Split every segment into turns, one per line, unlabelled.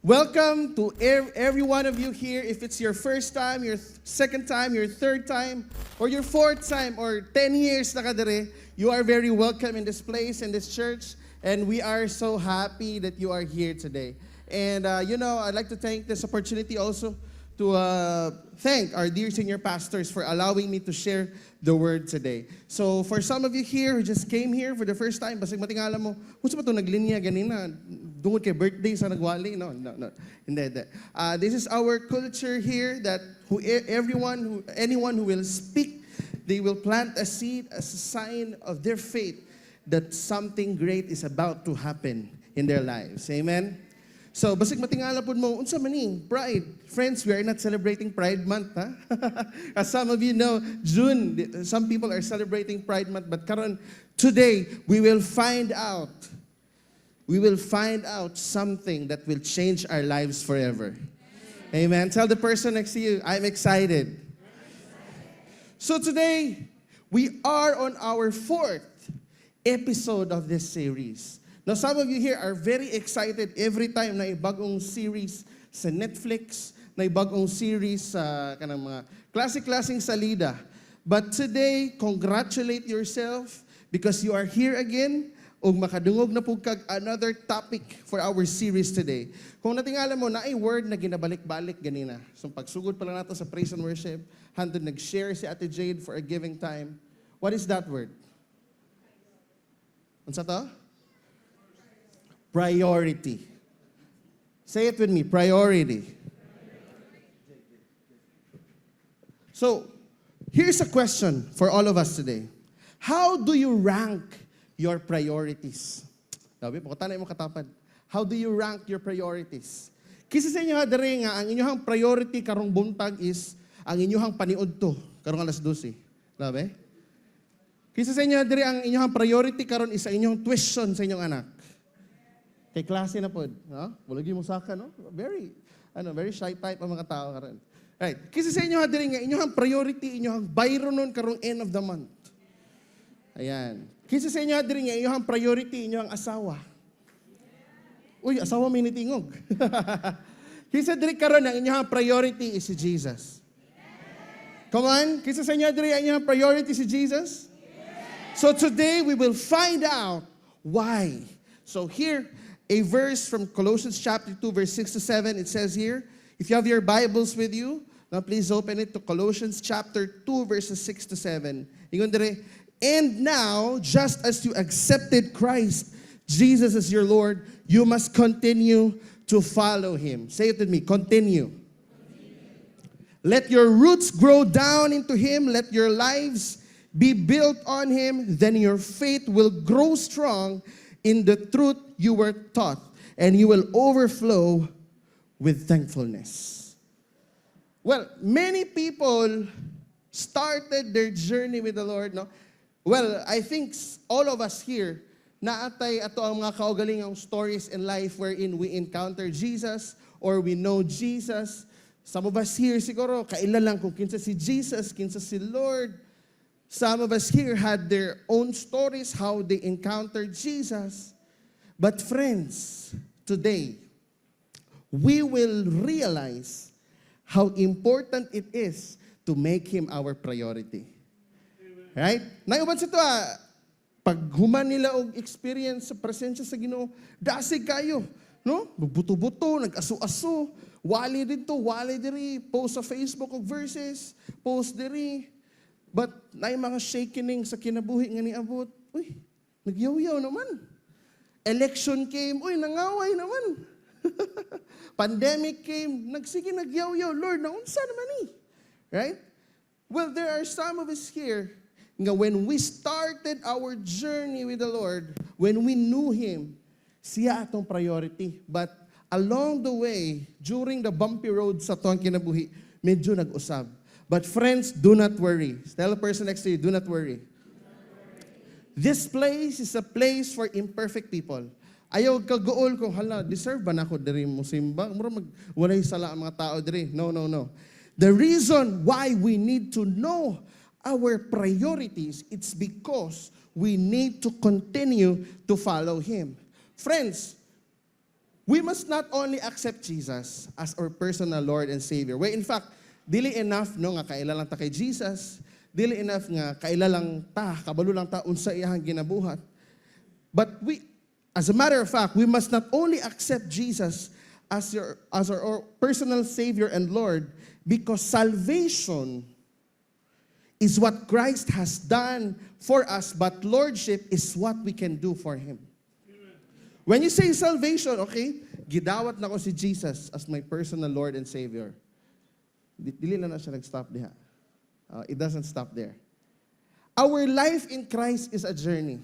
Welcome to every one of you here. If it's your first time, your second time, your third time, or your fourth time, or 10 years na kadere, you are very welcome in this place, in this church. And we are so happy that you are here today. And I'd like to take this opportunity also to thank our dear senior pastors for allowing me to share the word today. So for some of you here who just came here for the first time, basig matingala mo, kung sa ba ito naglinya ganina, dungod kay birthday sa nagwali? No. Hindi. This is our culture here that anyone who will speak, they will plant a seed as a sign of their faith that something great is about to happen in their lives. Amen? So, basig matingala po mo, unsa man ni? Pride. Friends, we are not celebrating Pride Month, ha? As some of you know, June, some people are celebrating Pride Month, but karon today, we will find out something that will change our lives forever. Amen. Tell the person next to you, I'm excited. So today, we are on our 4th episode of this series. Now, some of you here are very excited every time na ibagong series sa Netflix, na ibagong series sa kanang mga klase-klaseng salida. But today, congratulate yourself because you are here again ug makadungog na pug kag another topic for our series today. Kung natingala mo na ay word na ginabalik-balik ganina. So pagsugod pa lang nato sa praise and worship, handod nag-share si Ate Jade for a giving time. What is that word? Unsa to? Priority. Say it with me, priority. So, here's a question for all of us today. How do you rank your priorities? Sabi, pakutanay mo katapad. How do you rank your priorities? Kisa sa inyo hadari nga, ang inyong priority karong buntag is ang inyong paniudto karong alas 12. Sabi? Kisa sa inyo hadari ang inyong priority karon is ang inyong tuition sa inyong anak. Kay klase na po, no? Bulagi mo saka, no? Very shy type ang mga tao karon. Right. Kisa sa inyo hadiri nga inyong priority, inyong bayro nun karong end of the month. Ayan. Kisa sa inyo hadiri nga inyong priority, inyong asawa. Uy, asawa may nitingog. Kisa diri karon ang inyong priority is si Jesus. Come on, kisa sa inyo hadiri ang inyong priority si Jesus? So today we will find out why. So here, a verse from Colossians chapter 2, verse 6 to 7, it says here, if you have your Bibles with you, now please open it to Colossians chapter 2, verses 6 to 7. Ingon dire, and now, just as you accepted Christ, Jesus as your Lord, you must continue to follow Him. Say it with me, continue. Let your roots grow down into Him. Let your lives be built on Him. Then your faith will grow strong in the truth you were taught, and you will overflow with thankfulness. Well, many people started their journey with the Lord, no? Well, I think all of us here, naatay ato ang mga kaugalingong stories in life wherein we encounter Jesus or we know Jesus. Some of us here siguro, kailan lang kung kinsa si Jesus, kinsa si Lord. Some of us here had their own stories how they encountered Jesus. But friends, today, we will realize how important it is to make Him our priority. Right? Naiuban sa ito pag human nila og experience sa presensya sa Ginoo, dasig kayo. No? Buto-buto, nag-aso-aso, wali dito, wali diri, post sa Facebook og verses, post diri. But naay mga shakening sa kinabuhi nga niabot. Uy, nagyaw-yaw naman. Election came, uy, nangaway naman. Pandemic came, nagyaw-yaw. Lord, naunsa naman ni? Right? Well, there are some of us here nga when we started our journey with the Lord, when we knew Him, siya atong priority. But along the way, during the bumpy road sa tuwang kinabuhi, medyo nag-usab. But friends, do not worry. Tell the person next to you, do not worry. This place is a place for imperfect people. Ayaw kagool kung hala, deserve ba na ako diri mo simba? Mura walay sala ang mga tao diri. No. The reason why we need to know our priorities, it's because we need to continue to follow Him. Friends, we must not only accept Jesus as our personal Lord and Savior. Well, in fact, dili enough no nga kaila lang ta kay Jesus, dili enough nga kaila lang ta, kabalo lang ta unsa iyang ginabuhat. But as a matter of fact, we must not only accept Jesus as our personal Savior and Lord, because salvation is what Christ has done for us, but lordship is what we can do for Him. When you say salvation, okay, gidawat na ko si Jesus as my personal Lord and Savior. Dili na siya nag-stop diha. It doesn't stop there. Our life in Christ is a journey.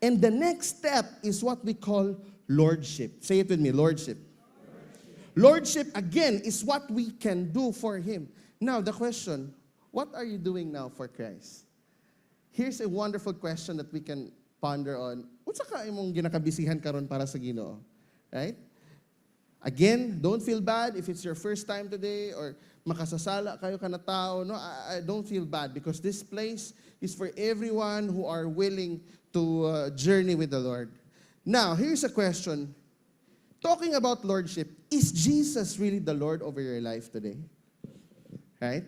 And the next step is what we call lordship. Say it with me, lordship. Lordship, again, is what we can do for Him. Now, the question, what are you doing now for Christ? Here's a wonderful question that we can ponder on. Unsa ka imong ginakabisihan karon para sa Ginoo? Right? Again, don't feel bad if it's your first time today or makasasala kayo ka na tao. No, I don't feel bad because this place is for everyone who are willing to journey with the Lord. Now, here's a question. Talking about lordship, is Jesus really the Lord over your life today? Right?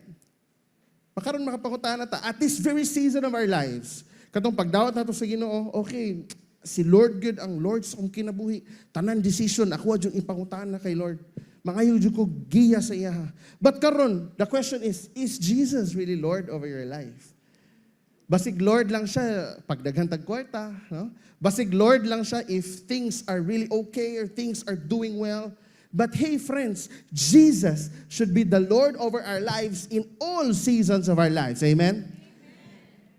Makaroon makapangutan na ta, at this very season of our lives, katong pagdawat nato sa Ginoo, okay, si Lord good ang Lord sa kong kinabuhi. Tanan decision, ako adjong ipangutan na kay Lord. Mangayo jud ko giya sa iya. But karon, the question is Jesus really Lord over your life? Basig Lord lang siya pag daghan tag kwarta, no? Basig Lord lang siya if things are really okay or things are doing well. But hey friends, Jesus should be the Lord over our lives in all seasons of our lives. Amen?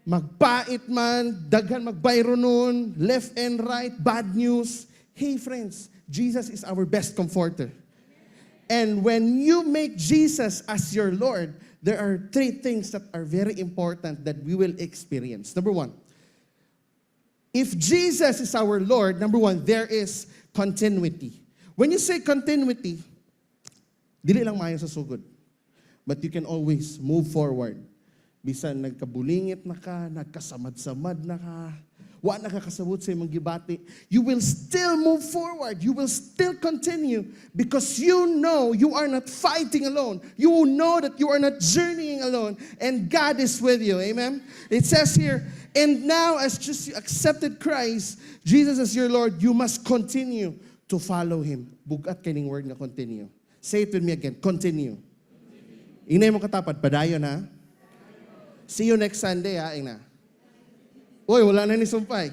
Magpait man, daghan magbayro nun, left and right, bad news. Hey friends, Jesus is our best comforter. And when you make Jesus as your Lord, there are three things that are very important that we will experience. Number one, if Jesus is our Lord, number one, there is continuity. When you say continuity, dili lang maayo sa sugod. But you can always move forward. Bisan nagkabulingit na ka, nagkasamad-samad na ka, wa nakakasabot sa imong gibati, you will still move forward. You will still continue because you know you are not fighting alone. You know that you are not journeying alone and God is with you. Amen? It says here, and now as just you accepted Christ, Jesus as your Lord, you must continue to follow Him. Bugat kining word nga continue. Say it with me again, continue. Inay mo katapad, padayon ha. See you next Sunday ha, ina. Uy, wala na ni sumpay.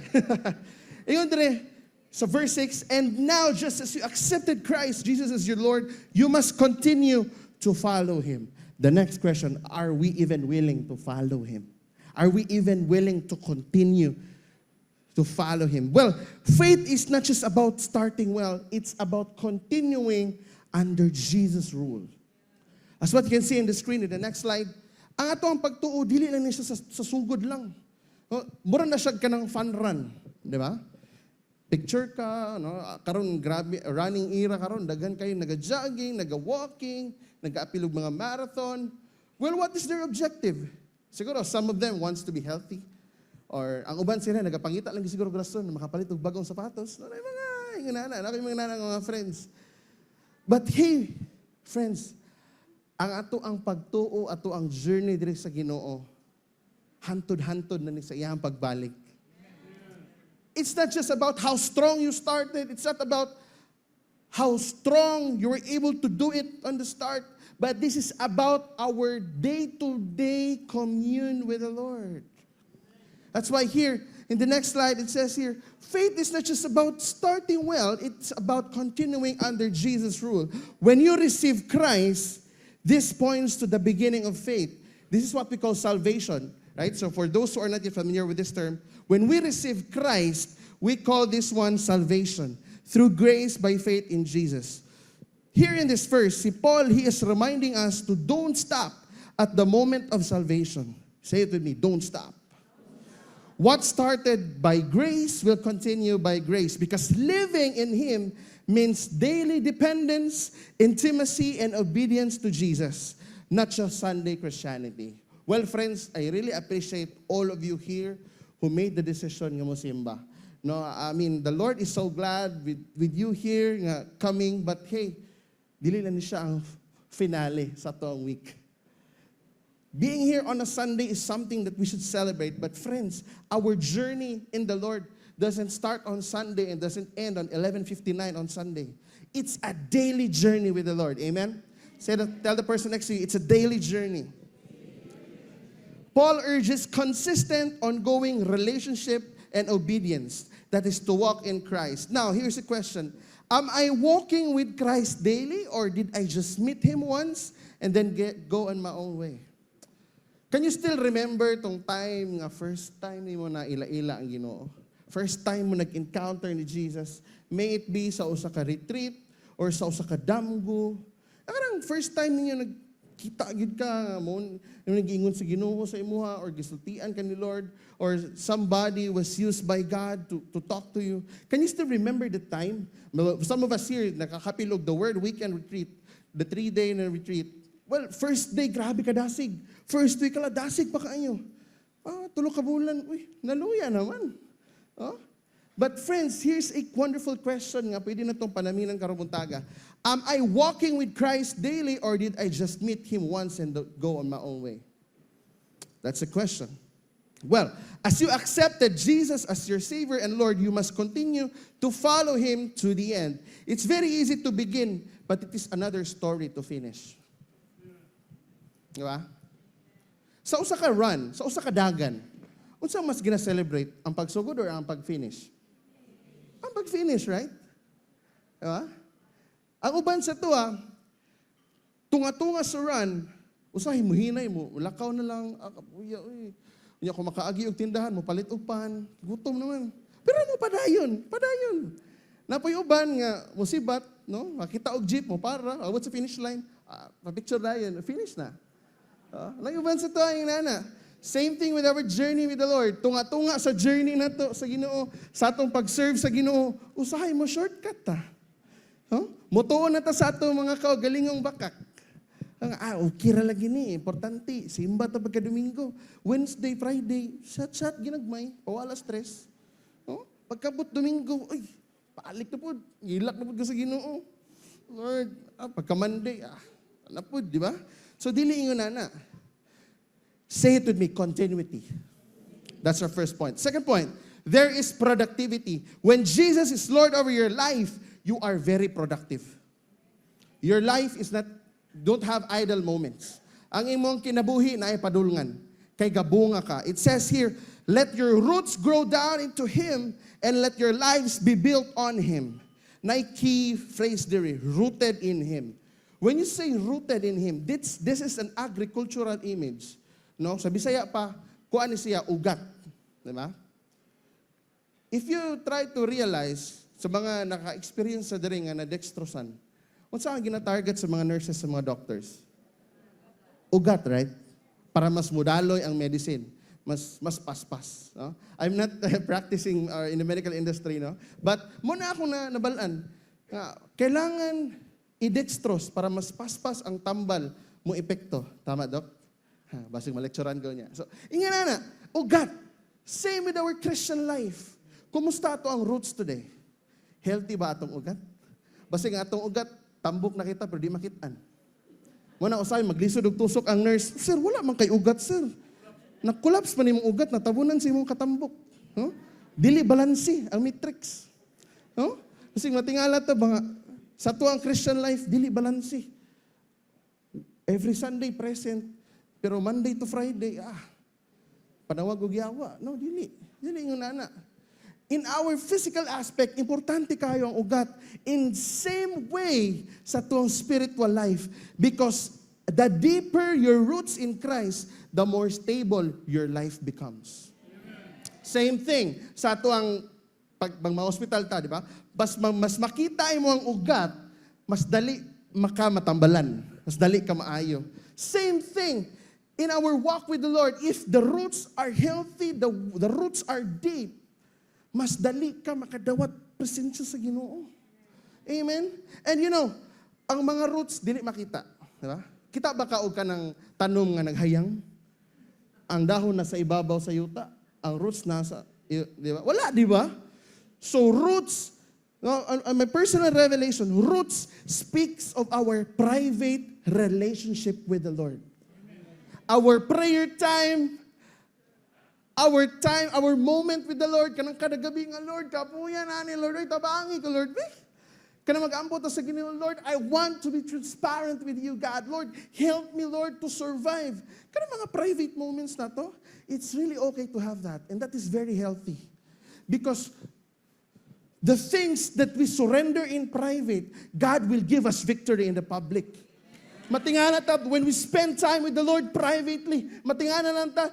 Ayun dire, sa verse 6, and now just as you accepted Christ, Jesus as your Lord, you must continue to follow Him. The next question, are we even willing to follow Him? Are we even willing to continue to follow Him? Well, faith is not just about starting well, it's about continuing under Jesus' rule. As what you can see in the screen in the next slide, ang ato ang pagtuo, dili lang niya sa sugod lang. Mura na siya ka ng fun run, di ba? Picture ka, no? Karon grabe, running era karon, daghan kayo naga-jogging, naga-walking, naga-apilog mga marathon. Well, what is their objective? Siguro, some of them wants to be healthy. Or ang uban sila, nagapangita lang siguro grason, makapalit og bagong sapatos. No, mga friends. But hey, friends, ang ato ang pagtuo, ato ang journey dire sa Ginoo, hantod-hantod na ni sa iyang pagbalik. It's not just about how strong you started. It's not about how strong you were able to do it on the start. But this is about our day-to-day commune with the Lord. That's why here, in the next slide, it says here, faith is not just about starting well. It's about continuing under Jesus' rule. When you receive Christ, this points to the beginning of faith. This is what we call salvation. Right? So for those who are not yet familiar with this term, when we receive Christ, we call this one salvation through grace by faith in Jesus. Here in this verse, si Paul, he is reminding us to don't stop at the moment of salvation. Say it with me, don't stop. What started by grace will continue by grace because living in Him means daily dependence, intimacy, and obedience to Jesus, not just Sunday Christianity. Well, friends, I really appreciate all of you here who made the decision nga mo simba. No, I mean, the Lord is so glad with you here nga coming, but hey, dili lang ni siya ang finale sa toong week. Being here on a Sunday is something that we should celebrate, but friends, our journey in the Lord doesn't start on Sunday and doesn't end on 11:59 on Sunday. It's a daily journey with the Lord. Amen? Tell the person next to you, it's a daily journey. Paul urges consistent, ongoing relationship and obedience. That is to walk in Christ. Now, here's the question. Am I walking with Christ daily, or did I just meet Him once and then go on my own way? Can you still remember tong time nga first time mo na ila-ila ang Ginoo? First time mo nag-encounter ni Jesus? May it be sa usa ka retreat or sa usa ka damgo. Karang first time ninyo nagkita gid ka mo nag-ingon sa Ginoo sa imuha, or gisultian ka ni Lord, or somebody was used by God to talk to you. Can you still remember the time? Some of us here nakakapilog the word weekend retreat, the 3-day na retreat. Well, first day, grabe ka dasig. First week, dasig pa kayo. Tulo ka bulan, naluya naman. But friends, here's a wonderful question nga, pwede na itong panaminan karubuntaga. Am I walking with Christ daily, or did I just meet Him once and go on my own way? That's a question. Well, as you accepted Jesus as your Savior and Lord, you must continue to follow Him to the end. It's very easy to begin, but it is another story to finish. Diba? Sa usa ka run, sa usa ka dagan, unsa mas gina-celebrate, ang pagsugod or ang pag-finish? Ang pag-finish, right? Diba? Ang uban sa tuwa, tunga-tunga sa run, usahay mo, hinay mo, lakaw na lang, Unya ko makaagi og tindahan mo, palit og pan, gutom naman. Pero mo padayon. Napoy uban nga musibat, no? Makita og jeep mo para, abot sa finish line, pa-picture dayon, finish na. Lang uban sa tuwa yung nana. Same thing with our journey with the Lord. Tunga-tunga sa journey na to sa Ginoo, sa atong pag-serve sa Ginoo, usahay mo shortcut ta. Motuon na ta sa atong mga kaugalingong bakak. Okay ra lagi ni, importante. Simba ta pagka Domingo. Wednesday, Friday, shot ginagmay, wala stress. Pagkabot Domingo, paalik na po, gilak na po ka sa Ginoo. Lord, pagka Monday, na po, di ba? So, dili ingon na. Say it with me, continuity. That's our first point. Second point, there is productivity. When Jesus is Lord over your life, you are very productive. Your life is not, don't have idle moments. Ang imong kinabuhi na ay padulngan. Kay gabunga ka. It says here, let your roots grow down into Him and let your lives be built on Him. Na key phrase there, rooted in Him. When you say rooted in Him, this is an agricultural image. No? Sa Bisaya pa, kuan ni siya ugat. Diba? If you try to realize sa mga naka-experience sa diri nga na dextrosan, unsa ang gina-target sa mga nurses, sa mga doctors? Ugat, right? Para mas mudaloy ang medicine, mas paspas. No? I'm not practicing in the medical industry, no? But muna ako na nabalaan, kailangan i-dextrose para mas paspas ang tambal mo epekto. Tama, Doc? Basig malekturan ko niya. So, ingana na, ugat. Same with our Christian life. Kumusta ato ang roots today? Healthy ba atong ugat? Basig atong ugat, tambok na kita pero di makitaan. Muna usay, maglisod og tusok ang nurse. Sir, wala man kay ugat, sir. Nag-collapse pa nimong ugat, natabunan sa imong katambok. No? Dili balansi ang matrix. No? Kasi matingala ta ba sa tuang Christian life, dili balansi. Every Sunday present, pero Monday to Friday, panawag og yawa. No, dili. Dili yung nana. In our physical aspect, importante kayo ang ugat. In same way sa tuong spiritual life. Because the deeper your roots in Christ, the more stable your life becomes. Same thing sa tuang pag ma-hospital ta, di ba? Mas makita mo ang ugat, mas dali matambalan. Mas dali ka maayo. Same thing in our walk with the Lord. If the roots are healthy, the roots are deep, mas dali ka makadawat presensya sa Ginoo. Amen? And you know, ang mga roots, dili makita. Diba? Kita ba kaog ka ng tanom nga naghayang? Ang dahon nasa ibabaw sa yuta, ang roots nasa, di ba? Wala, di ba? So roots, my personal revelation, roots speaks of our private relationship with the Lord. Our prayer time, our moment with the Lord, kanang kadagabi nga, Lord, kapuyan, ani, Lord, ay tabangi ko, Lord, kanang mag-ampo ta sa Ginoo, Lord, I want to be transparent with you, God. Lord, help me, Lord, to survive. Kanang mga private moments na to, it's really okay to have that, and that is very healthy. Because the things that we surrender in private, God will give us victory in the public. Matingana ta, when we spend time with the Lord privately, matingana lang ta,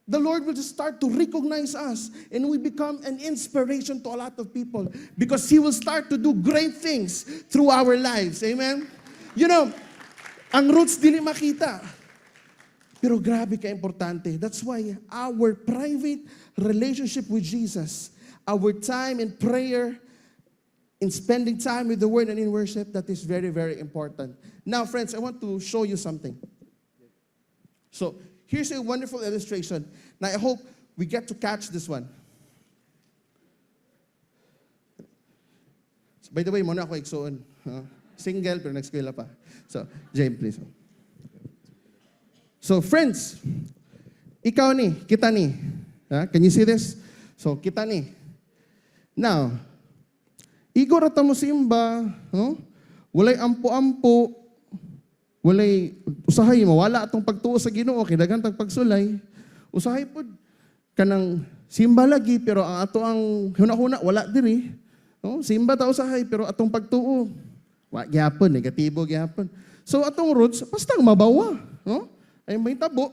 the Lord will just start to recognize us and we become an inspiration to a lot of people because He will start to do great things through our lives. Amen? You know, ang roots dili makita. Pero grabe ka-importante. That's why our private relationship with Jesus, our time in prayer, in spending time with the Word and in worship, that is very, very important. Now, friends, I want to show you something. So, here's a wonderful illustration. Now, I hope we get to catch this one. So, by the way, muna ako igsoon. Single, pero nag-eskwela pa. So, James, please. So, friends, ikaw ni, kita ni. Can you see this? So, kita ni. Now, igor ata mo simba, no? Walay ampo-ampo, walay usahay mawala atong pagtuo sa Ginoo kay daghan tag pagsulay. Usahay pod kanang simba lagi pero ang ato ang hunahuna wala diri. No? Simba ta usahay pero atong pagtuo wa gyapon, negatibo gyapon. So atong roots basta mabawa, no? Ay may tabo,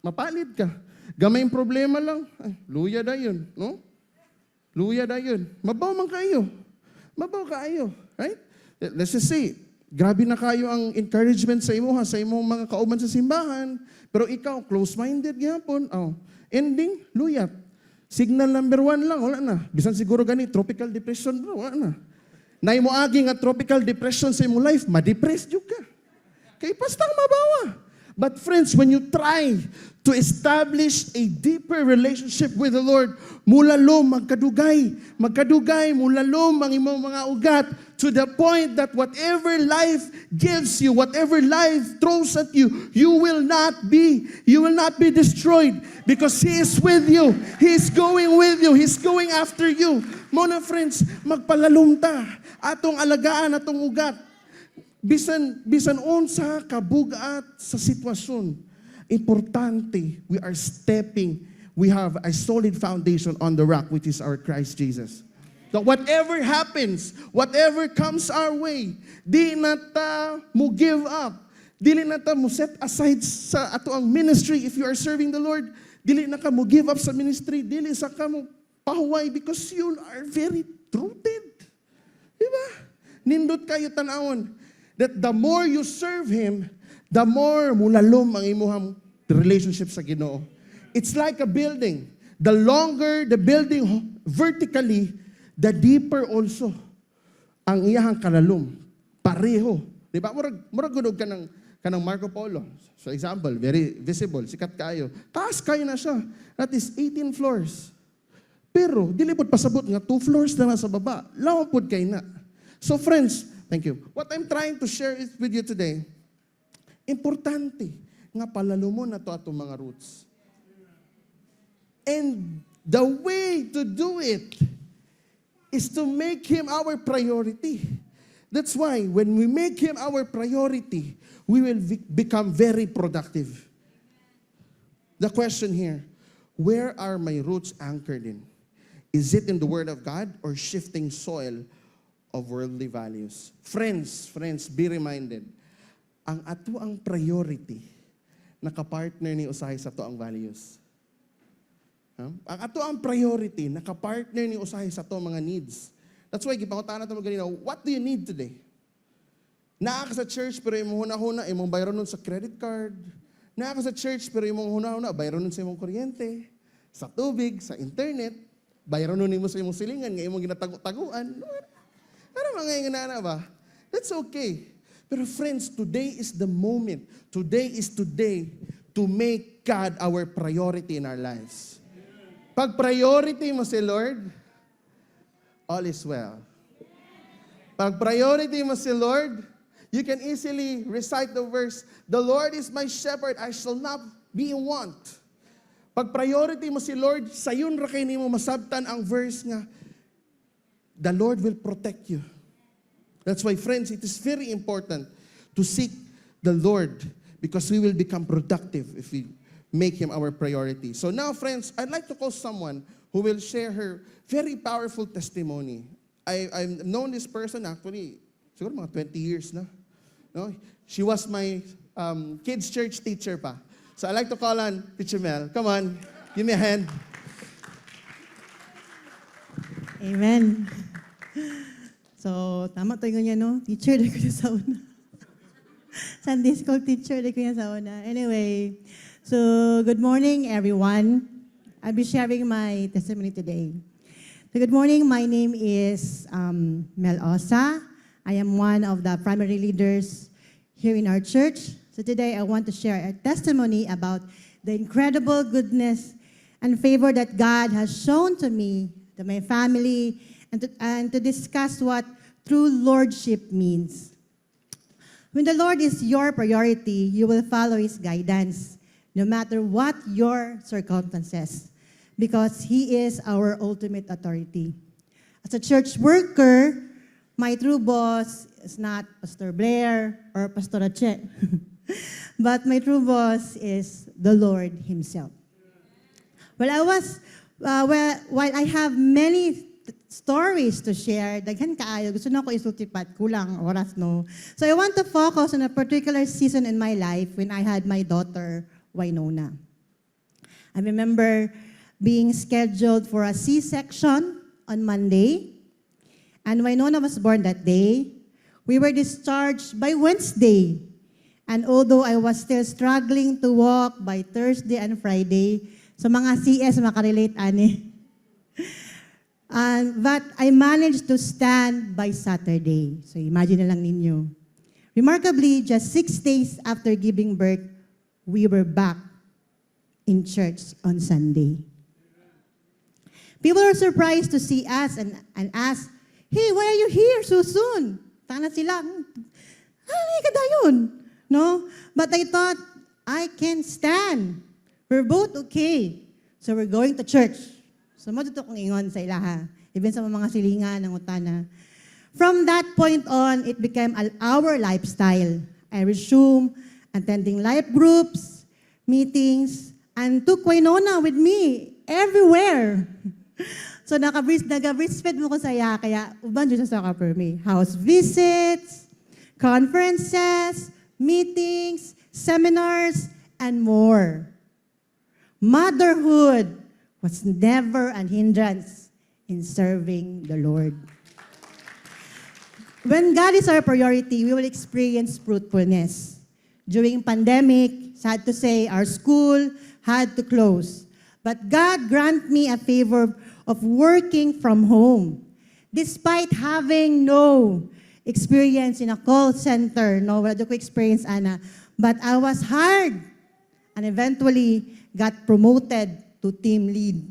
mapalid ka. Gamay problema lang, ay, luya dayon, no? Luya dayon. Mabaw man kayo. Mabaw kayo, right? Let's just say, grabe na kayo ang encouragement sa imo sa imong mga kauban sa simbahan, pero ikaw close-minded gyapon. Ending luyat. Signal number 1 lang, wala na. Bisan siguro gani tropical depression, bro, wala na. Nay mo agi nga tropical depression sa imong life, ma-depress jud ka. Kay pastang mabawa. But friends, when you try to establish a deeper relationship with the Lord, mulalom, magkadugay, mulalom ang imong mga ugat to the point that whatever life gives you, whatever life throws at you, you will not be destroyed because He is with you. He is going with you. He's going after you. Muna friends, magpalalom ta atong alagaan atong ugat. Bisan unsa kabugat sa sitwasyon, importante, we have a solid foundation on the rock, which is our Christ Jesus. So whatever happens, whatever comes our way, di na ta mo give up. Dili na ta mo set aside sa ato ang ministry if you are serving the Lord. Dili na ka mo give up sa ministry. Dili sa ka mo pahuway because you are very rooted. Diba? Nindot kayo tanawon that the more you serve Him, the more mulalom ang imuhang relationship sa Ginoo. It's like a building. The longer the building vertically, the deeper also ang iyahang kalalom. Pareho. Di ba? Murag gunog ka ng Marco Polo. So example, very visible, sikat kayo. Taas kayo na siya. That is 18 floors. Pero, dilipod pasabot nga, 2 floors na sa baba. Lawapod kayo na. So friends, thank you. What I'm trying to share with you today, importante nga palalumon na to atong mga roots. And the way to do it is to make Him our priority. That's why when we make Him our priority, we will become very productive. The question here, where are my roots anchored in? Is it in the Word of God or shifting soil of worldly values? Friends, be reminded, ang ato ang priority, nakapartner ni usahay sa ato ang values. Ang ato ang priority, nakapartner ni usahay sa ato mga needs. That's why, gipangutaan natin ganina, what do you need today? Naa ka sa church, pero imong huna-huna, imong bayron nun sa credit card. Naa ka sa church, pero imong huna-huna, bayron nun sa imong kuryente, sa tubig, sa internet, bayron nun mo sa imong silingan, nga imong ginatago-taguan. Ano mga nga ba? That's okay. Pero friends, today is the moment. Today is today to make God our priority in our lives. Pag priority mo si Lord, all is well. Pag priority mo si Lord, you can easily recite the verse, the Lord is my shepherd, I shall not be in want. Pag priority mo si Lord, sayon ra kay nimo masabtan ang verse nga, the Lord will protect you. That's why, friends, it is very important to seek the Lord because we will become productive if we make Him our priority. So now, friends, I'd like to call someone who will share her very powerful testimony. I've known this person actually, siguro mga 20 years na. No? She was my kids' church teacher pa. So I'd like to call on Teacher Mel. Come on, give me a hand.
Amen. So, tama to yung no? Teacher, di ko na sa una. Sunday school teacher, di ko na sa una. Anyway, so good morning, everyone. I'll be sharing my testimony today. So good morning, my name is Mel Osa. I am one of the primary leaders here in our church. So today I want to share a testimony about the incredible goodness and favor that God has shown to me, to my family, and to discuss what true lordship means. When the Lord is your priority, you will follow His guidance, no matter what your circumstances, because He is our ultimate authority. As a church worker, my true boss is not Pastor Blair or Pastor Ache, but my true boss is the Lord Himself. While I have many stories to share, daghan kaayo, gusto na ko isultipat, kulang oras, no? So I want to focus on a particular season in my life when I had my daughter, Winona. I remember being scheduled for a C-section on Monday, and Winona was born that day. We were discharged by Wednesday, and although I was still struggling to walk by Thursday and Friday, so mga CS makarelate ani. But I managed to stand by Saturday. So imagine na lang ninyo. Remarkably, just 6 days after giving birth, we were back in church on Sunday. People were surprised to see us and asked, "Hey, why are you here so soon?" Tana sila, "Ay, kadayon." No? But I thought, I can stand. We're both okay. So we're going to church. So matuto kong ingon sa ilaha, even sa mga silingan ng utana. From that point on, it became our lifestyle. I resumed attending life groups, meetings, and took Winona with me everywhere. So nag-breastfeed mo ko saya, kaya uban dyan sa soccer for me. House visits, conferences, meetings, seminars, and more. Motherhood was never a hindrance in serving the Lord. When God is our priority, we will experience fruitfulness. During pandemic, sad to say, our school had to close. But God grant me a favor of working from home. Despite having no experience in a call center, no, wala ko experience, Ana. But I was hired and eventually got promoted to team lead.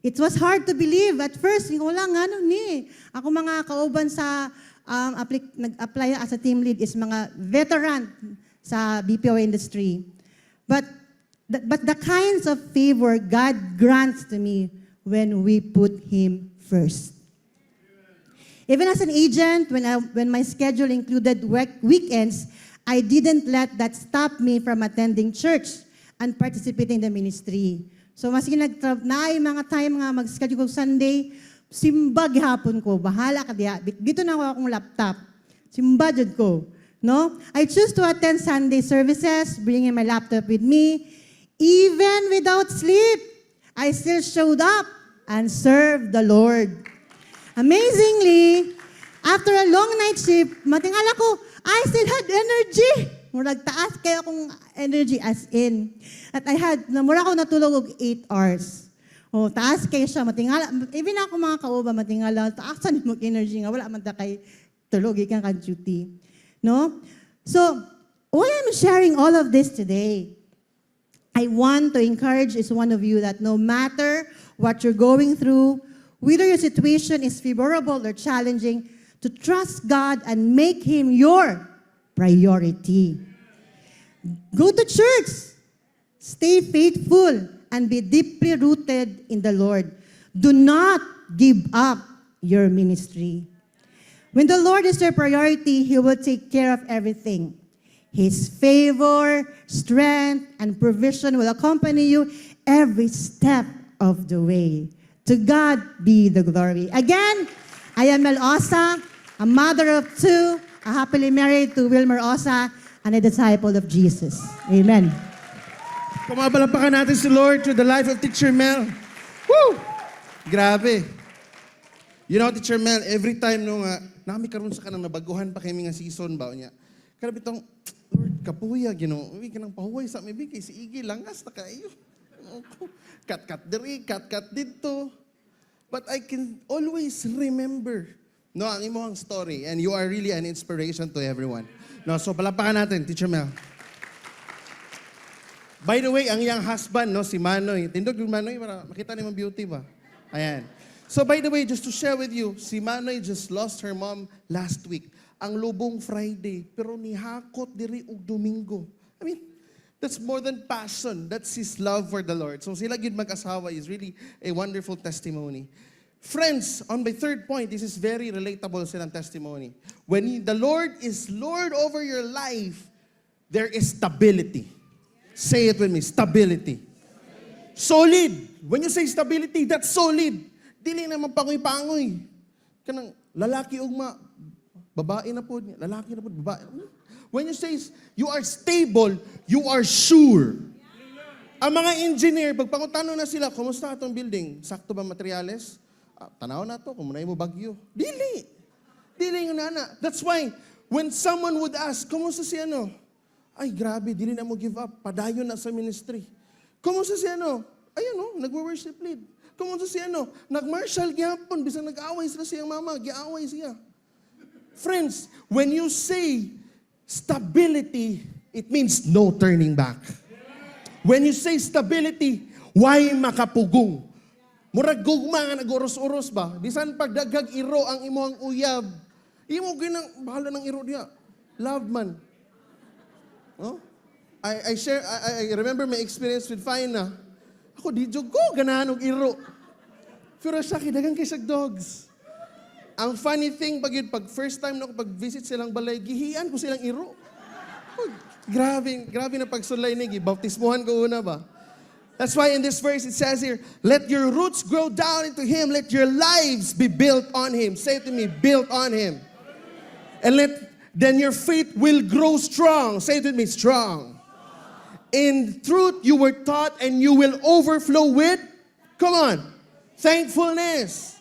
It was hard to believe. At first, wala nga ni. Ako mga kauban sa nag-apply as a team lead is mga veteran sa BPO industry. But the kinds of favor God grants to me when we put Him first. Even as an agent, when my schedule included weekends, I didn't let that stop me from attending church and participating in the ministry. So maski naay mga time nga mag-schedule ko Sunday, simba gihapon ko, bahala ka diya. Dito na ako akong laptop. Simba jud ko, no? I choose to attend Sunday services, bringing my laptop with me. Even without sleep, I still showed up and served the Lord. Amazingly, after a long night shift, matingala ko, I still had energy. Murag taas kaya akong energy as in. At mura ako natulog og 8 hours. O, taas kayo siya, matingala. Even ako mga kauba, matingala, taasan mo energy nga, wala man ta kay tulog, ikan ka duty. No? So, why I'm sharing all of this today, I want to encourage each one of you that no matter what you're going through, whether your situation is favorable or challenging, to trust God and make Him your priority. Go to church. Stay faithful and be deeply rooted in the Lord. Do not give up your ministry. When the Lord is your priority, He will take care of everything. His favor, strength, and provision will accompany you every step of the way. To God be the glory. Again, I am Mel Osa, a mother of two, a happily married to Wilmer Osa, and a disciple of Jesus. Amen.
Pumapalapakan natin si Lord through the life of Teacher Mel. Woo! Grabe. You know, Teacher Mel, every time nung nami karon sa kanang nabaguhan pa kay nga season ba niya. Grabe tong Lord, kapuya, uwi ka ng pahuway sa may kay si Iggy, langas na kayo. Kat-kat diri, kat-kat dito. But I can always remember, no, ang imong story, and you are really an inspiration to everyone. No, so palapakan natin, Teacher Mel. By the way, ang iyang husband, no, si Manoy. Tindog yung Manoy para makita niyo beauty ba? Ayan. So by the way, just to share with you, si Manoy just lost her mom last week. Ang lubong Friday, pero nihakot diri og Domingo. I mean, that's more than passion. That's his love for the Lord. So sila gid mag-asawa is really a wonderful testimony. Friends, on my third point, this is very relatable silang testimony. When the Lord is Lord over your life, there is stability. Say it with me, stability. Solid. When you say stability, that's solid. Dili naman pangoy-pangoy. Kanang lalaki ugma, babae na po, lalaki na po, babae. When you say you are stable, you are sure. Ang mga engineer, pag pangutano na sila, kumusta atong building? Sakto ba materyales? Tanaw na to, kung muna mo bagyo. Dili. Dili yung nana. That's why, when someone would ask, kumusta si ano? Ay, grabe, dili na mo give up. Padayon na sa ministry. Kumusta si ano? Ay, ano, nagwo-worship lead. Kumusta si ano? Nag-marshal gyapon, bisang nag-away sila siyang mama, giaway siya. Friends, when you say stability, it means no turning back. When you say stability, why makapugong? Murag gugma nga nag-uros-uros ba? Bisan pagdaghag iro ang imong uyab. Imo ginang bahala ng iro diya. Love man. Oh? I remember my experience with Faina. Ako di jud ko ganahan og iro. Pero siya kidagang kay siyag dogs. Ang funny thing pag first time na ako pag-visit silang balay, gihian ko silang iro. Oh, grabe na pagsulay ni bautismuhan ko una ba. That's why in this verse it says here, let your roots grow down into Him. Let your lives be built on Him. Say to me, built on Him. And then your faith will grow strong. Say to me, strong. In truth you were taught and you will overflow with, come on, thankfulness.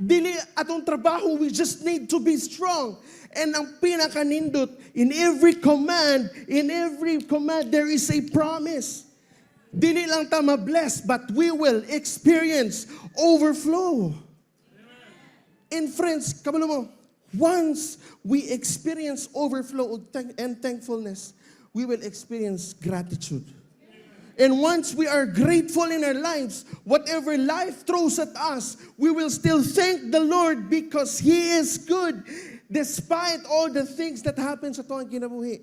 Dili atong trabaho, we just need to be strong. And ang pinakanindot, in every command, there is a promise. Dili lang ta ma-bless, but we will experience overflow. And friends, kabalo mo, once we experience overflow and thankfulness, we will experience gratitude. And once we are grateful in our lives, whatever life throws at us, we will still thank the Lord because He is good, despite all the things that happen sa tuwang kinabuhi.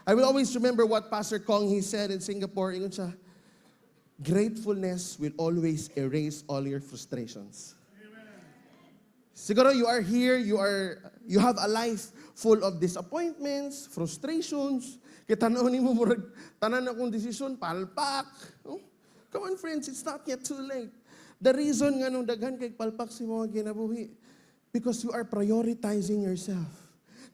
I will always remember what Pastor Kong, he said in Singapore, ingon siya, gratefulness will always erase all your frustrations. Siguro you are here, you have a life full of disappointments, frustrations. Kaya tanaw ni mo, tanan akong desisyon, palpak. Oh? Come on friends, it's not yet too late. The reason nga nung daghan kay palpak si mga kinabuhi, because you are prioritizing yourself.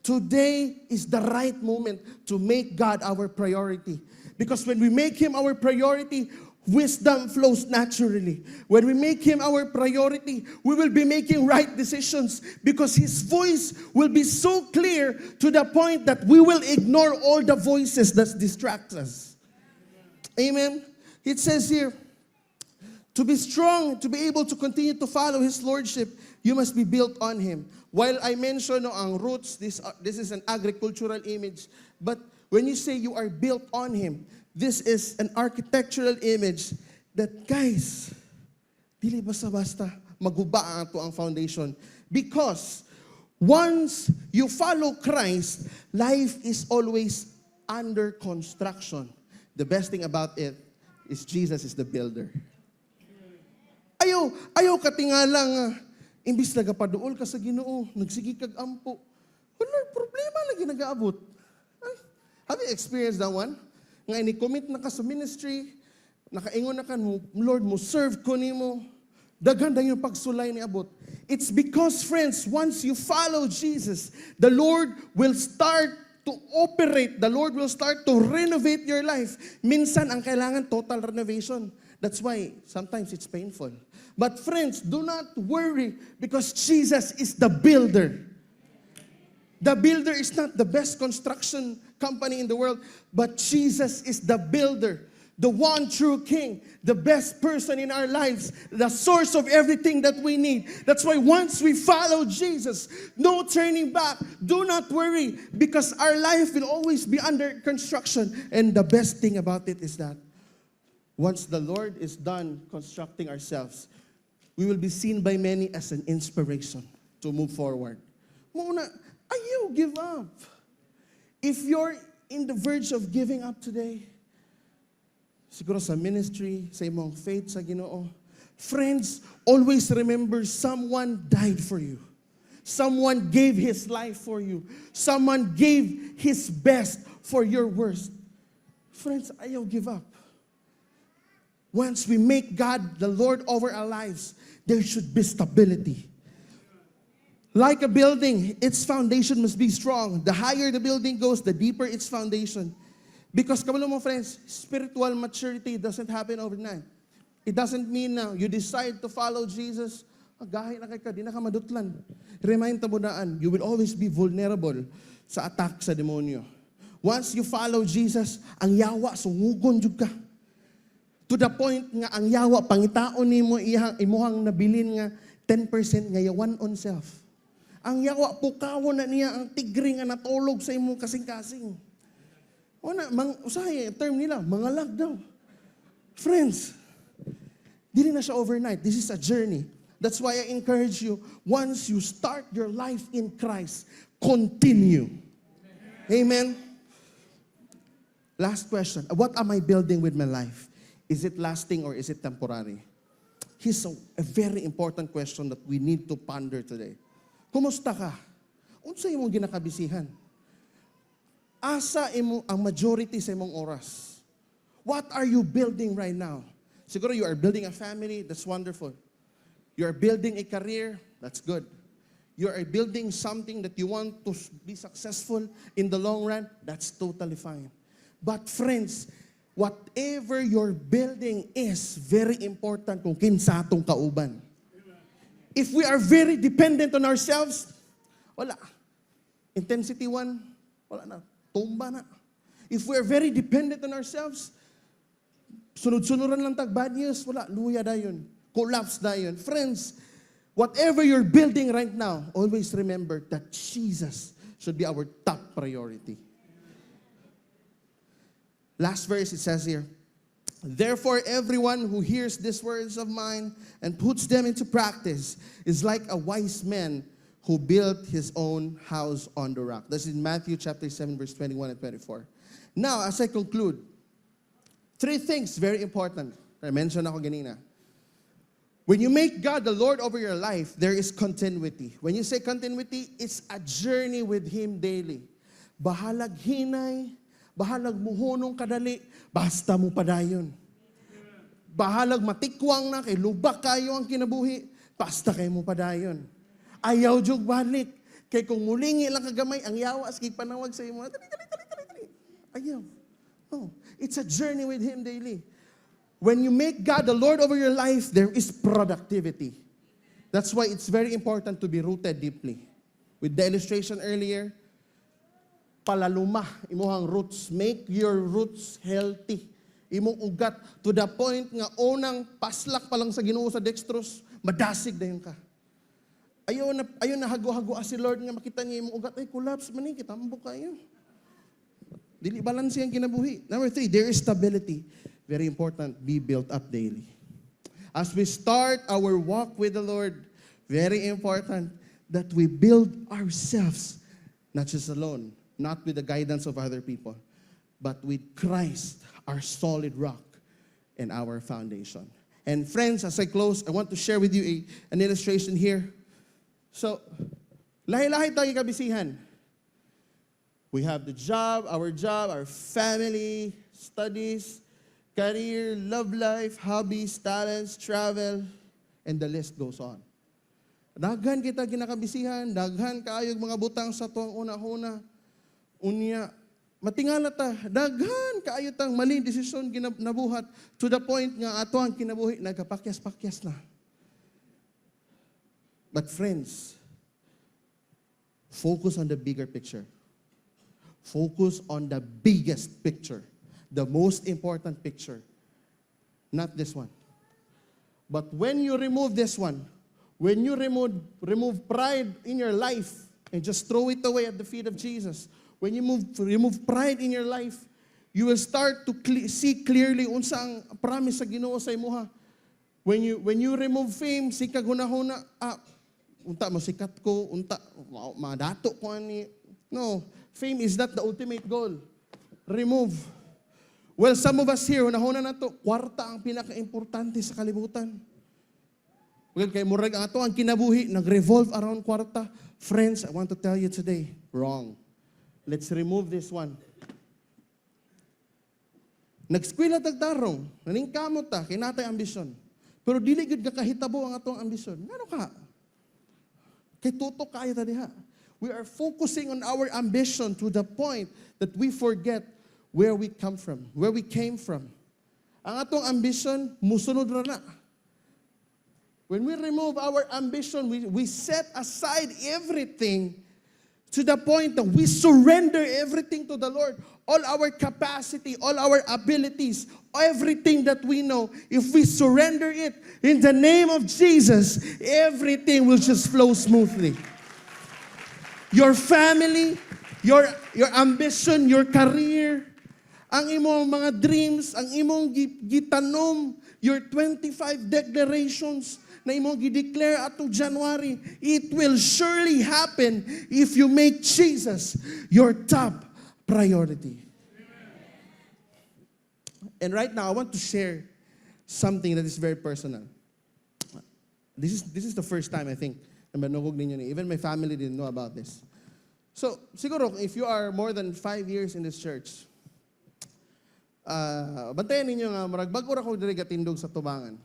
Today is the right moment to make God our priority. Because when we make Him our priority, wisdom flows naturally. When we make Him our priority, we will be making right decisions because His voice will be so clear to the point that we will ignore all the voices that distract us. Amen. It says here, to be strong, to be able to continue to follow His Lordship, you must be built on Him. While I mentioned ang roots, this is an agricultural image, but when you say you are built on Him, this is an architectural image that, guys, dili basta-basta maguba ang ato ang foundation. Because once you follow Christ, life is always under construction. The best thing about it is Jesus is the builder. Ayaw katingala nga, imbis nagapaduol ka sa Ginoo, nagsigi kag ampo. Wala, problema lagi nag-aabot. Have you experienced that one? Nga ini-commit na ka sa ministry, nakaingon na ka, Lord, mo serve ko nimo, daghan yung pagsulay ni abot. It's because, friends, once you follow Jesus, the Lord will start to operate. The Lord will start to renovate your life. Minsan, ang kailangan total renovation. That's why sometimes it's painful. But friends, do not worry because Jesus is the builder. The builder is not the best construction company in the world, but Jesus is the builder, the one true King, the best person in our lives, the source of everything that we need. That's why once we follow Jesus, no turning back. Do not worry because our life will always be under construction. And the best thing about it is that once the Lord is done constructing ourselves, we will be seen by many as an inspiration to move forward. Muna, ayaw give up. If you're in the verge of giving up today, siguro sa ministry, sa imong faith sa Ginoo, friends, always remember someone died for you. Someone gave his life for you. Someone gave his best for your worst. Friends, ayaw give up. Once we make God the Lord over our lives, there should be stability. Like a building, its foundation must be strong. The higher the building goes, the deeper its foundation. Because, kabalo mo friends, spiritual maturity doesn't happen overnight. It doesn't mean now you decide to follow Jesus, gahi na ka, di na ka madutlan. Remind tabunaan, you will always be vulnerable sa attack sa demonyo. Once you follow Jesus, ang yawa, sungugon jud ka. To the point nga ang yawa, pangitaon nimo imuhang nabilin nga 10% nga yawan on self. Ang yawa, pukawon na niya ang tigre nga natulog sa imong kasing-kasing. Usahay, term nila, mangalag daw. Friends, dili na siya overnight. This is a journey. That's why I encourage you, once you start your life in Christ, continue. Amen? Last question. What am I building with my life? Is it lasting or is it temporary? Here's a very important question that we need to ponder today. Kumusta ka? Unsa imong ginakabisihan? Asa imo ang majority sa imong oras? What are you building right now? Siguro you are building a family, that's wonderful. You are building a career, that's good. You are building something that you want to be successful in the long run, that's totally fine. But friends, whatever you're building is very important kung kinsa atong kauban. If we are very dependent on ourselves, wala. Intensity 1, wala na. Tumba na. If we are very dependent on ourselves, sunod-sunuran lang tag bad news, wala. Luya dayon. Collapse dayon. Friends, whatever you're building right now, always remember that Jesus should be our top priority. Last verse, it says here, therefore, everyone who hears these words of mine and puts them into practice is like a wise man who built his own house on the rock. This is Matthew chapter 7, verse 21 and 24. Now, as I conclude, 3 things very important. I mentioned ako ganina. When you make God the Lord over your life, there is continuity. When you say continuity, it's a journey with Him daily. Bahalag hinay, bahalag muhunong kadali, basta mo padayon. Bahalag matikwang na, kay lubak kayo ang kinabuhi, basta kayo mo padayon. Ayaw jug balik. Kay kung mulingi lang kagamay, ang yawas, kay panawag sa imo, dali. Ayaw. No. It's a journey with Him daily. When you make God the Lord over your life, there is productivity. That's why it's very important to be rooted deeply. With the illustration earlier, palaluma, imuhang roots. Make your roots healthy. Imong ugat to the point nga unang paslak pa lang sa Ginoo sa dextrose, madasig dayon ka. Ayaw na hago-hago si Lord nga makita niya imong ugat, ay collapse man ni kitambok kayo. Dili balanse ang kinabuhi. Number 3, there is stability. Very important, be built up daily. As we start our walk with the Lord, very important that we build ourselves, not just alone, not with the guidance of other people, but with Christ, our solid rock and our foundation. And friends, as I close, I want to share with you an illustration here. So, lahi-lahi tayo kabisihan. We have the job, our family, studies, career, love life, hobbies, talents, travel, and the list goes on. Daghan kita ginakabisihan, daghan kaayog mga butang sa tuwang una-una. Unya, matingala ta, daghan kaayo tang mali desisyon nabuhat to the point nga ato ang kinabuhi nagkapakyas-pakyas na. But friends, focus on the bigger picture. Focus on the biggest picture, the most important picture, not this one. But when you remove this one, when you remove pride in your life and just throw it away at the feet of Jesus, when you remove pride in your life, you will start to see clearly unsa ang promise sa Ginoo sa imuha. When you remove fame, sikag hunahuna, unta mo sikat ko, unta madato ko ani. No, fame is not the ultimate goal. Remove. Well, some of us here, hunahuna na to, kwarta ang pinaka-importante sa kalibutan. Well, kay murag ang ato ang kinabuhi, nag-revolve around kwarta. Friends, I want to tell you today, wrong. Let's remove this one. Nag-skwela tagtarong, naningkamot ta, kinatay ambisyon. Pero dili gud kakahitabo ang atong ambisyon. Ngano ka? Kay tutok kayo ta diha. We are focusing on our ambition to the point that we forget where we come from, where we came from. Ang atong ambition, musunod ra na. When we remove our ambition, we set aside everything to the point that we surrender everything to the Lord. All our capacity, all our abilities, everything that we know, if we surrender it in the name of Jesus, everything will just flow smoothly. Your family, your ambition, your career, ang imong mga dreams, ang imong gitanom, your 25 declarations na imong gi-declare atong January, it will surely happen if you make Jesus your top priority. And right now, I want to share something that is very personal. This is the first time, I think, na manugog ninyo ni. Even my family didn't know about this. So, siguro, if you are more than 5 years in this church, bantayan ninyo nga, marag bago ra ko diri gatindog sa tubangan.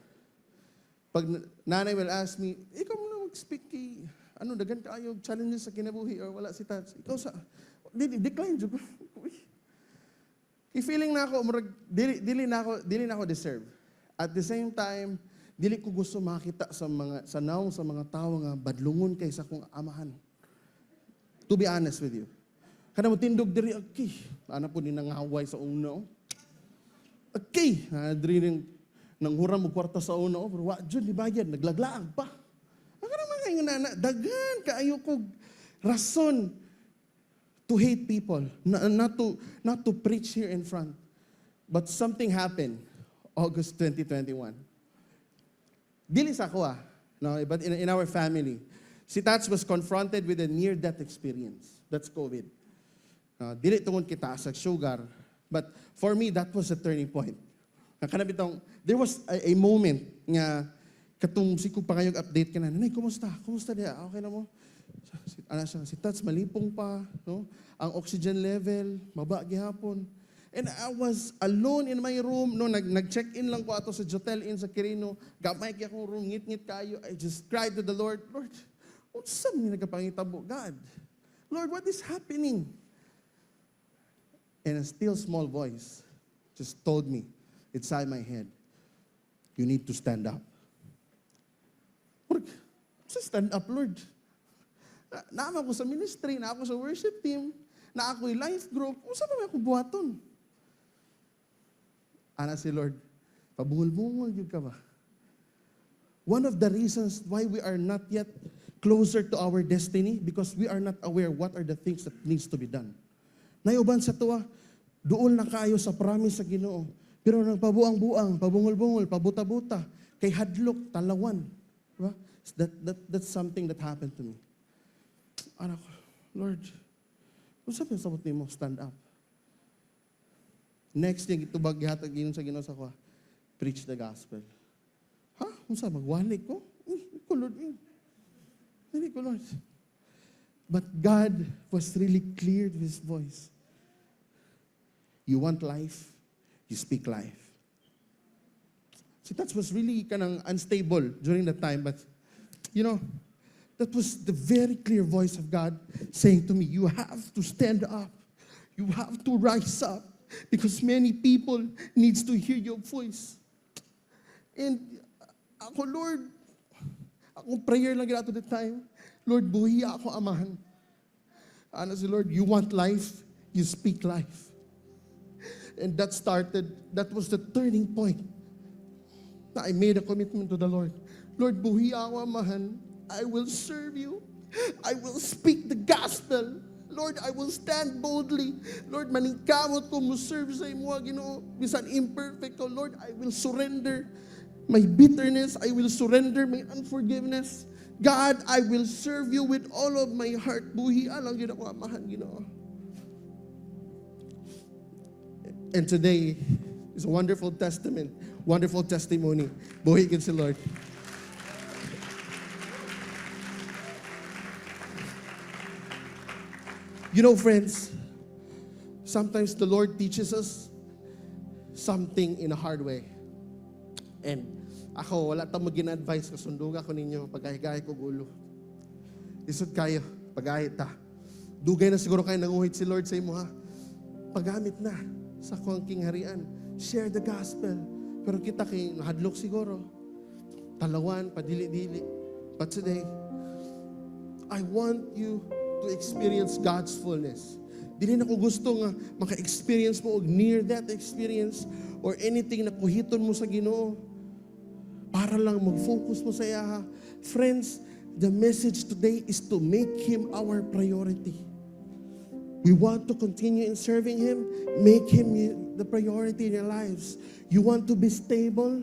Pag nanay will ask me, ikaw muna mag-speak kay, dagan kaayo challenges sa kinabuhi or wala si Tats. Ikaw sa, decline jud ko. I-feeling na ako, marag, dili na ako deserve. At the same time, dili ko gusto makita sa mga tao nga badlungon kay sa kong amahan. To be honest with you. Kada mo tindog diri, okay, ana po ni nangaway sa uno. Okay, diri ning nanghuram mo kwarta sa uno, pero wa jud ni bayad, naglaglaag pa. Ang naman kay nga dagan kaayo ko rason to hate people, not to preach here in front. But something happened August 2021. Dili sa ako no, but in our family, si Tats was confronted with a near-death experience. That's COVID. Dili tungod kita sa sugar, but for me, that was a turning point. There was a moment nga, katong si ko pa kayong update ka na, Nanay, kumusta? Kumusta niya? Okay na mo? Si Tats, malipong pa. No? Ang oxygen level, maba gihapon. And I was alone in my room. No, nag-check-in lang ko ato sa Jotel Inn sa Quirino. Gamay kaya akong room, ngit-ngit kayo. I just cried to the Lord, Lord, what's something nagkapangitabo? God, Lord, what is happening? And a still small voice just told me, inside my head, you need to stand up. Lord, stand up, Lord. Naama ko sa ministry, na ako sa worship team, na ako'y life group, kung saan ba may ako buhaton? Ana si Lord, pabungol-bungol yun ka ba? One of the reasons why we are not yet closer to our destiny, because we are not aware what are the things that needs to be done. Nayuban sa tuwa, doon na kayo sa promise sa Ginoo. Pero nang pabuang-buang, pabungol-bungol, pabuta-buta, Kay hadlok, talawan. Diba? That's something that happened to me. Anak ko, Lord, kung sabi sa sabot mo, stand up. Next thing, itubag yata ginon sa Ginoo sa ko, preach the gospel. Ha? Kung sabi, magwalik ko? Hindi ko, Lord. Hindi ko, Lord. But God was really clear to His voice. You want life? You speak life. So that was really kanang unstable during that time. But, that was the very clear voice of God saying to me, you have to stand up. You have to rise up. Because many people needs to hear your voice. And ako, Lord, akong prayer lang gina to the time, Lord, buhi ako, Amahan. Ano si Lord, you want life, you speak life. And that was the turning point. I made a commitment to the Lord. Lord, buhi ako, Amahan. I will serve you. I will speak the gospel. Lord, I will stand boldly. Lord, maningkamot ko mo serve sa imo, Ginoo. Bisan imperfect ko, Lord, I will surrender my bitterness. I will surrender my unforgiveness. God, I will serve you with all of my heart. Buhi alang yun ako, Amahan, Ginoo. And today is a wonderful testament, wonderful testimony. Buhi gid si Lord. Friends, sometimes the Lord teaches us something in a hard way. And ako, wala tang mag-advise na sunduga ko ninyo pagkahigahi ko gulo. Isod kayo, pagahit ta. Dugay na siguro kayo nanguhit si Lord sa imo ha. Paggamit na sa kuang kingharian. Share the gospel. Pero kita kay hadlok siguro. Talawan, padili-dili. But today, I want you to experience God's fullness. Dili na ko gusto nga maka-experience mo og near-death experience or anything na kuhiton mo sa Ginoo para lang mag-focus mo sa iya. Friends, the message today is to make Him our priority. We want to continue in serving Him, make Him the priority in your lives. You want to be stable,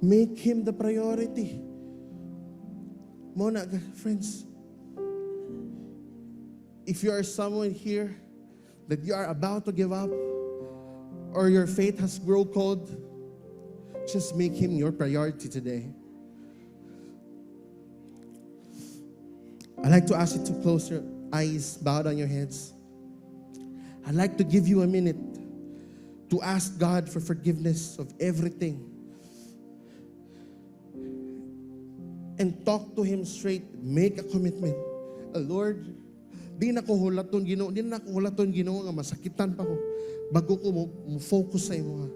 make Him the priority. Mona, friends, if you are someone here that you are about to give up or your faith has grown cold, just make Him your priority today. I'd like to ask you to close your eyes, bow down your heads. I'd like to give you a minute to ask God for forgiveness of everything and talk to Him straight. Make a commitment. Lord, di na ko hulaton Ginoo nga masakitan pa ko bago ko mo focus sa imo.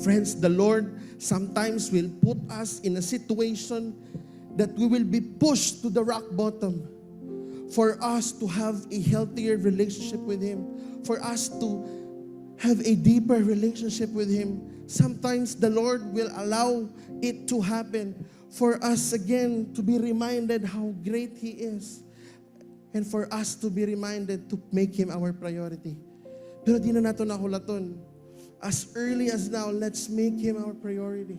Friends, the Lord sometimes will put us in a situation that we will be pushed to the rock bottom for us to have a healthier relationship with Him, for us to have a deeper relationship with Him. Sometimes the Lord will allow it to happen for us again to be reminded how great He is. And for us to be reminded to make Him our priority. Pero di na nato nahulaton. As early as now, let's make Him our priority.